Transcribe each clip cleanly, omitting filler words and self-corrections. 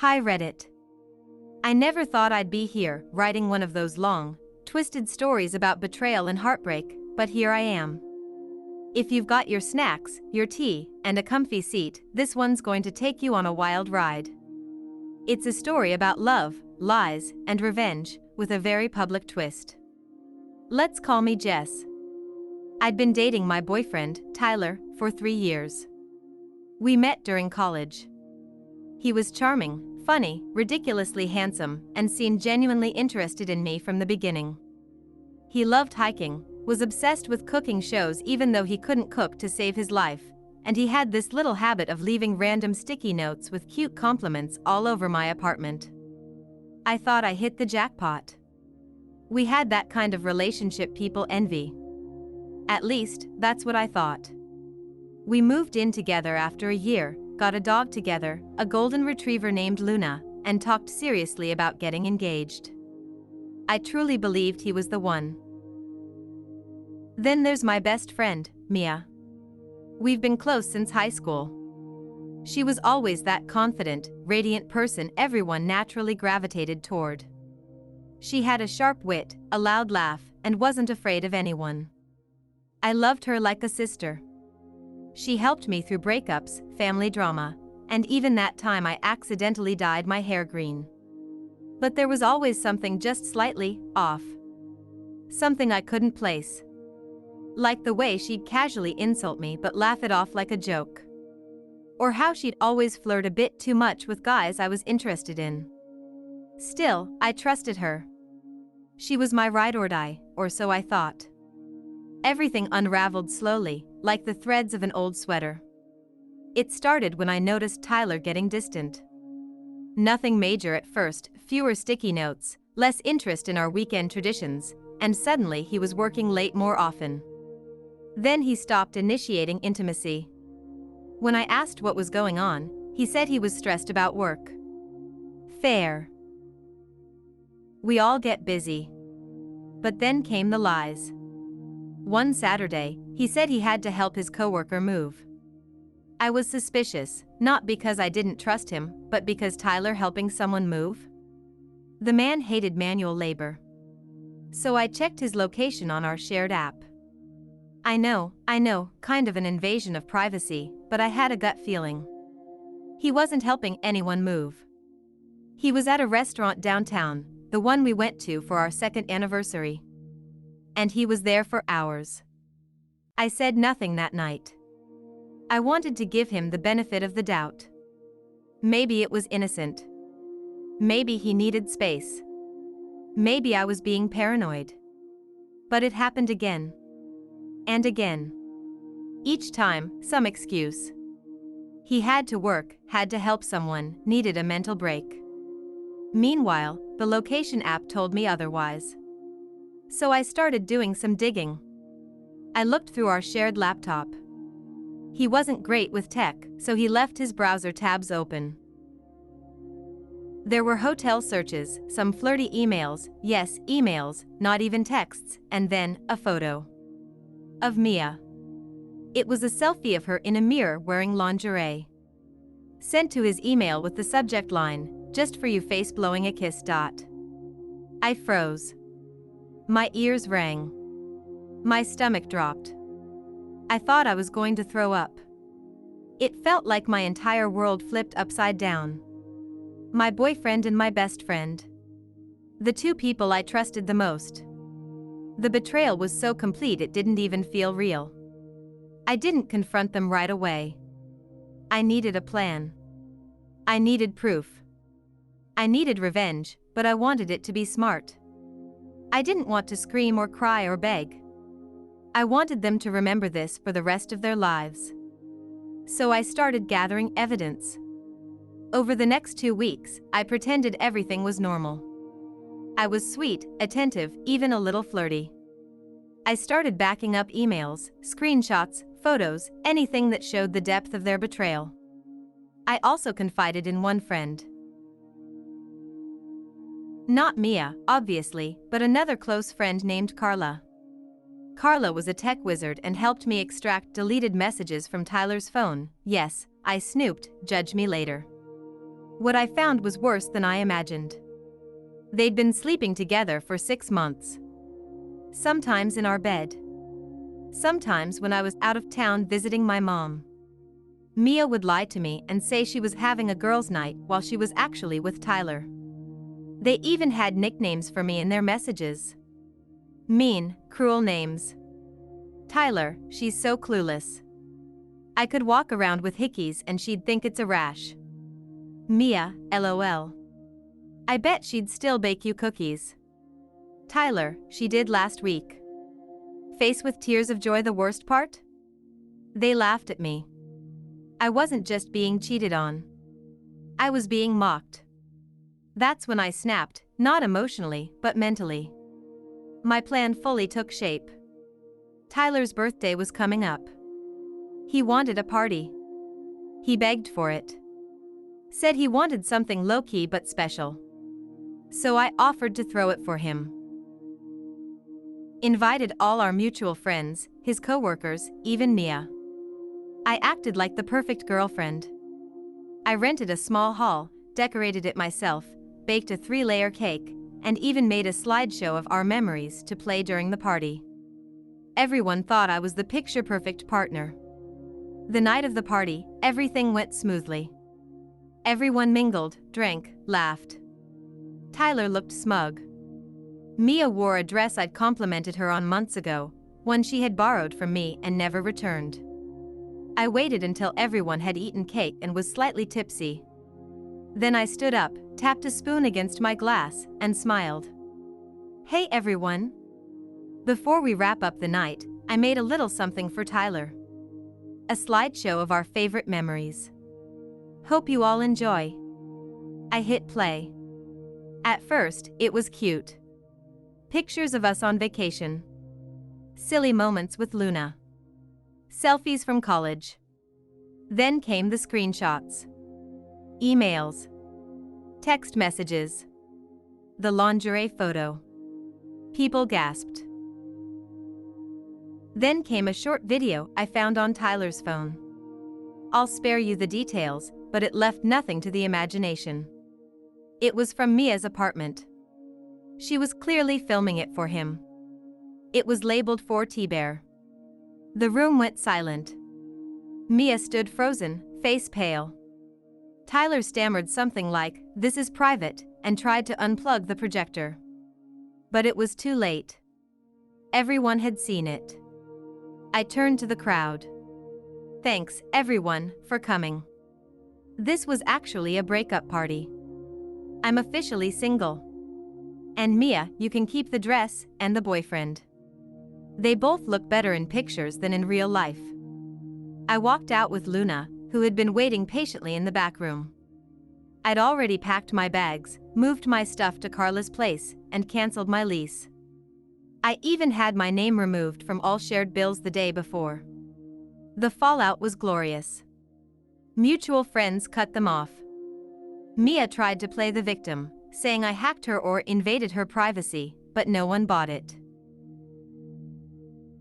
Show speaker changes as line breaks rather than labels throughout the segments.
Hi Reddit. I never thought I'd be here, writing one of those long, twisted stories about betrayal and heartbreak, but here I am. If you've got your snacks, your tea, and a comfy seat, this one's going to take you on a wild ride. It's a story about love, lies, and revenge, with a very public twist. Let's call me Jess. I'd been dating my boyfriend, Tyler, for 3 years. We met during college. He was charming, funny, ridiculously handsome, and seemed genuinely interested in me from the beginning. He loved hiking, was obsessed with cooking shows even though he couldn't cook to save his life, and he had this little habit of leaving random sticky notes with cute compliments all over my apartment. I thought I hit the jackpot. We had that kind of relationship people envy. At least, that's what I thought. We moved in together after a year, got a dog together, a golden retriever named Luna, and talked seriously about getting engaged. I truly believed he was the one. Then there's my best friend, Mia. We've been close since high school. She was always that confident, radiant person everyone naturally gravitated toward. She had a sharp wit, a loud laugh, and wasn't afraid of anyone. I loved her like a sister. She helped me through breakups, family drama, and even that time I accidentally dyed my hair green. But there was always something just slightly off. Something I couldn't place. Like the way she'd casually insult me but laugh it off like a joke. Or how she'd always flirt a bit too much with guys I was interested in. Still, I trusted her. She was my ride or die, or so I thought. Everything unraveled slowly, like the threads of an old sweater. It started when I noticed Tyler getting distant. Nothing major at first, fewer sticky notes, less interest in our weekend traditions, and suddenly he was working late more often. Then he stopped initiating intimacy. When I asked what was going on, he said he was stressed about work. Fair. We all get busy. But then came the lies. One Saturday, he said he had to help his coworker move. I was suspicious, not because I didn't trust him, but because Tyler helping someone move? The man hated manual labor. So I checked his location on our shared app. I know, kind of an invasion of privacy, but I had a gut feeling. He wasn't helping anyone move. He was at a restaurant downtown, the one we went to for our second anniversary. And he was there for hours. I said nothing that night. I wanted to give him the benefit of the doubt. Maybe it was innocent. Maybe he needed space. Maybe I was being paranoid. But it happened again. And again. Each time, some excuse. He had to work, had to help someone, needed a mental break. Meanwhile, the location app told me otherwise. So I started doing some digging. I looked through our shared laptop. He wasn't great with tech, so he left his browser tabs open. There were hotel searches, some flirty emails, yes, emails, not even texts, and then, a photo. Of Mia. It was a selfie of her in a mirror wearing lingerie. Sent to his email with the subject line, "Just for you face blowing a kiss." I froze. My ears rang. My stomach dropped. I thought I was going to throw up. It felt like my entire world flipped upside down. My boyfriend and my best friend. The two people I trusted the most. The betrayal was so complete it didn't even feel real. I didn't confront them right away. I needed a plan. I needed proof. I needed revenge, but I wanted it to be smart. I didn't want to scream or cry or beg. I wanted them to remember this for the rest of their lives. So I started gathering evidence. Over the next 2 weeks, I pretended everything was normal. I was sweet, attentive, even a little flirty. I started backing up emails, screenshots, photos, anything that showed the depth of their betrayal. I also confided in one friend. Not Mia, obviously, but another close friend named Carla. Carla was a tech wizard and helped me extract deleted messages from Tyler's phone. Yes, I snooped, judge me later. What I found was worse than I imagined. They'd been sleeping together for 6 months. Sometimes in our bed. Sometimes when I was out of town visiting my mom. Mia would lie to me and say she was having a girls' night while she was actually with Tyler. They even had nicknames for me in their messages. Mean, cruel names. Tyler, she's so clueless. I could walk around with hickeys and she'd think it's a rash. Mia, LOL. I bet she'd still bake you cookies. Tyler, she did last week. Face with tears of joy the worst part? They laughed at me. I wasn't just being cheated on. I was being mocked. That's when I snapped, not emotionally, but mentally. My plan fully took shape. Tyler's birthday was coming up. He wanted a party. He begged for it. Said he wanted something low-key but special. So I offered to throw it for him. Invited all our mutual friends, his coworkers, even Mia. I acted like the perfect girlfriend. I rented a small hall, decorated it myself, baked a 3-layer cake, and even made a slideshow of our memories to play during the party. Everyone thought I was the picture-perfect partner. The night of the party, everything went smoothly. Everyone mingled, drank, laughed. Tyler looked smug. Mia wore a dress I'd complimented her on months ago, one she had borrowed from me and never returned. I waited until everyone had eaten cake and was slightly tipsy. Then I stood up, tapped a spoon against my glass, and smiled. Hey everyone! Before we wrap up the night, I made a little something for Tyler. A slideshow of our favorite memories. Hope you all enjoy. I hit play. At first, it was cute. Pictures of us on vacation. Silly moments with Luna. Selfies from college. Then came the screenshots. Emails. Text messages. The lingerie photo. People gasped. Then came a short video I found on Tyler's phone. I'll spare you the details, but it left nothing to the imagination. It was from Mia's apartment. She was clearly filming it for him. It was labeled for T-Bear. The room went silent. Mia stood frozen, face pale. Tyler stammered something like, "This is private," and tried to unplug the projector. But it was too late. Everyone had seen it. I turned to the crowd. Thanks, everyone, for coming. This was actually a breakup party. I'm officially single. And Mia, you can keep the dress and the boyfriend. They both look better in pictures than in real life. I walked out with Luna, who had been waiting patiently in the back room. I'd already packed my bags, moved my stuff to Carla's place, and canceled my lease. I even had my name removed from all shared bills the day before. The fallout was glorious. Mutual friends cut them off. Mia tried to play the victim, saying I hacked her or invaded her privacy, but no one bought it.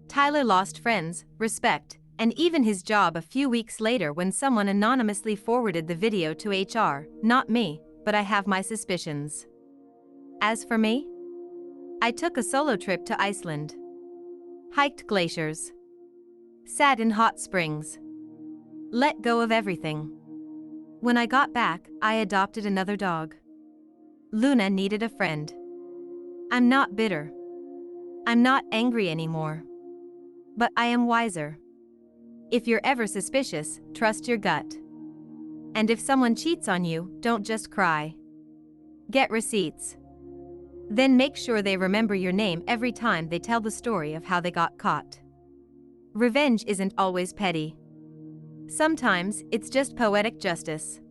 Tyler lost friends, respect, and even his job a few weeks later when someone anonymously forwarded the video to HR, not me, but I have my suspicions. As for me, I took a solo trip to Iceland. Hiked glaciers. Sat in hot springs. Let go of everything. When I got back, I adopted another dog. Luna needed a friend. I'm not bitter. I'm not angry anymore. But I am wiser. If you're ever suspicious, trust your gut. And if someone cheats on you, don't just cry. Get receipts. Then make sure they remember your name every time they tell the story of how they got caught. Revenge isn't always petty. Sometimes, it's just poetic justice.